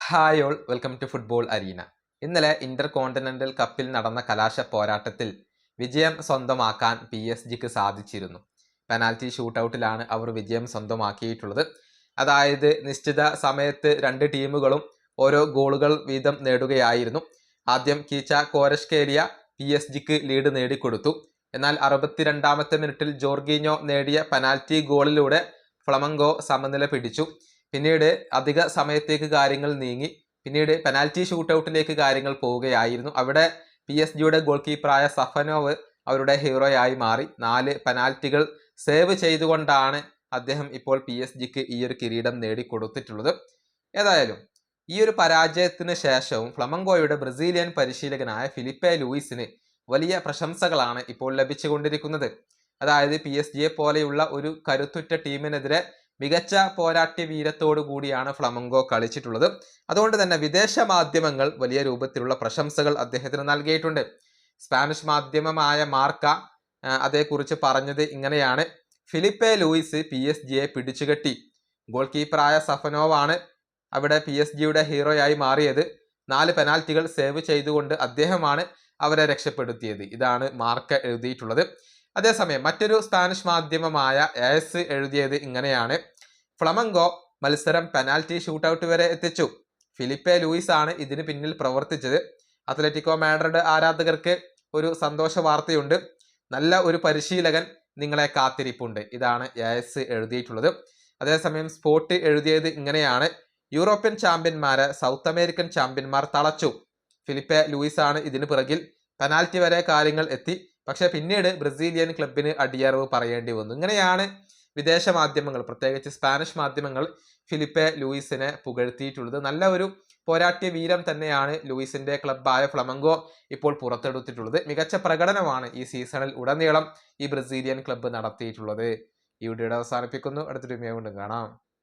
Hi all, welcome to football arena. ഇന്നലെ intercontinental കപ്പിൽ നടന്ന കലാശ പോരാട്ടത്തിൽ വിജയം സ്വന്തമാക്കാൻ PSG സാധിച്ചിരുന്നു. പെനാൽറ്റി ഷൂട്ടൌട്ടിലാണ് അവർ വിജയം സ്വന്തമാക്കിയിട്ടുള്ളത്. അതായത് നിശ്ചിത സമയത്ത് രണ്ട് ടീമുകളും ഓരോ ഗോളുകൾ വീതം നേടുകയായിരുന്നു. ആദ്യം കീച്ച കോരഷ്കേലിയ PSG ലീഡ് നേടിക്കൊടുത്തു. എന്നാൽ 62ാമത്തെ മിനിറ്റിൽ ജോർഗീഞ്ഞോ നേടിയ പെനാൽറ്റി ഗോളിലൂടെ ഫ്ലമംഗോ സമനില പിടിച്ചു. പിന്നീട് അധിക സമയത്തേക്ക് കാര്യങ്ങൾ നീങ്ങി. പിന്നീട് പെനാൽറ്റി ഷൂട്ടൌട്ടിലേക്ക് കാര്യങ്ങൾ പോവുകയായിരുന്നു. അവിടെ PSG ഗോൾ കീപ്പറായ സഫനോവ് അവരുടെ ഹീറോയായി മാറി. 4 പെനാൽറ്റികൾ സേവ് ചെയ്തുകൊണ്ടാണ് അദ്ദേഹം ഇപ്പോൾ PSG ഈ ഒരു കിരീടം നേടിക്കൊടുത്തിട്ടുള്ളത്. ഏതായാലും ഈ ഒരു പരാജയത്തിന് ശേഷവും ഫ്ലമംഗോയുടെ ബ്രസീലിയൻ പരിശീലകനായ ഫിലിപ്പെ ലൂയിസിന് വലിയ പ്രശംസകളാണ് ഇപ്പോൾ ലഭിച്ചുകൊണ്ടിരിക്കുന്നത്. അതായത് PSG പോലെയുള്ള ഒരു കരുത്തുറ്റ ടീമിനെതിരെ മികച്ച പോരാട്ട വീരത്തോടു കൂടിയാണ് ഫ്ലമംഗോ കളിച്ചിട്ടുള്ളത്. അതുകൊണ്ട് തന്നെ വിദേശ മാധ്യമങ്ങൾ വലിയ രൂപത്തിലുള്ള പ്രശംസകൾ അദ്ദേഹത്തിന് നൽകിയിട്ടുണ്ട്. സ്പാനിഷ് മാധ്യമമായ മാർക്ക അതേക്കുറിച്ച് പറഞ്ഞത് ഇങ്ങനെയാണ്: ഫിലിപ്പെ ലൂയിസ് PSG പിടിച്ചുകെട്ടി. ഗോൾ കീപ്പറായ സഫനോവാണ് അവിടെ PSG ഹീറോയായി മാറിയത്. 4 പെനാൽറ്റികൾ സേവ് ചെയ്തുകൊണ്ട് അദ്ദേഹമാണ് അവരെ രക്ഷപ്പെടുത്തിയത്. ഇതാണ് മാർക്ക എഴുതിയിട്ടുള്ളത്. അതേസമയം മറ്റൊരു സ്പാനിഷ് മാധ്യമമായ AS എഴുതിയത് ഇങ്ങനെയാണ്: ഫ്ലമംഗോ മത്സരം പെനാൽറ്റി ഷൂട്ടൌട്ട് വരെ എത്തിച്ചു. ഫിലിപ്പെ ലൂയിസ് ആണ് ഇതിന് പിന്നിൽ പ്രവർത്തിച്ചത്. അത്ലറ്റിക്കോ മാഡ്രിഡ് ആരാധകർക്ക് ഒരു സന്തോഷ വാർത്തയുണ്ട്. നല്ല ഒരു പരിശീലകൻ നിങ്ങളെ കാത്തിരിപ്പുണ്ട്. ഇതാണ് AS എഴുതിയിട്ടുള്ളത്. അതേസമയം സ്പോർട്ട് എഴുതിയത് ഇങ്ങനെയാണ്: യൂറോപ്യൻ ചാമ്പ്യന്മാരെ സൗത്ത് അമേരിക്കൻ ചാമ്പ്യന്മാർ തളച്ചു. ഫിലിപ്പെ ലൂയിസ് ആണ് ഇതിന് പിറകിൽ. പെനാൽറ്റി വരെ കാര്യങ്ങൾ എത്തി. പക്ഷെ പിന്നീട് ബ്രസീലിയൻ ക്ലബിന് അടിയറവ് പറയേണ്ടി വന്നു. ഇങ്ങനെയാണ് വിദേശ മാധ്യമങ്ങൾ, പ്രത്യേകിച്ച് സ്പാനിഷ് മാധ്യമങ്ങൾ ഫിലിപ്പെ ലൂയിസിനെ പുകഴ്ത്തിയിട്ടുള്ളത്. നല്ല ഒരു പോരാട്ട വീരം തന്നെയാണ് ലൂയിസിന്റെ ക്ലബ്ബായ ഫ്ലമംഗോ ഇപ്പോൾ പുറത്തെടുത്തിട്ടുള്ളത്. മികച്ച പ്രകടനമാണ് ഈ സീസണിൽ ഉടനീളം ഈ ബ്രസീലിയൻ ക്ലബ്ബ് നടത്തിയിട്ടുള്ളത്. ഈ വീഡിയോ അവസാനിപ്പിക്കുന്നു. അടുത്തൊരു വീഡിയോ കൊണ്ട് കാണാം.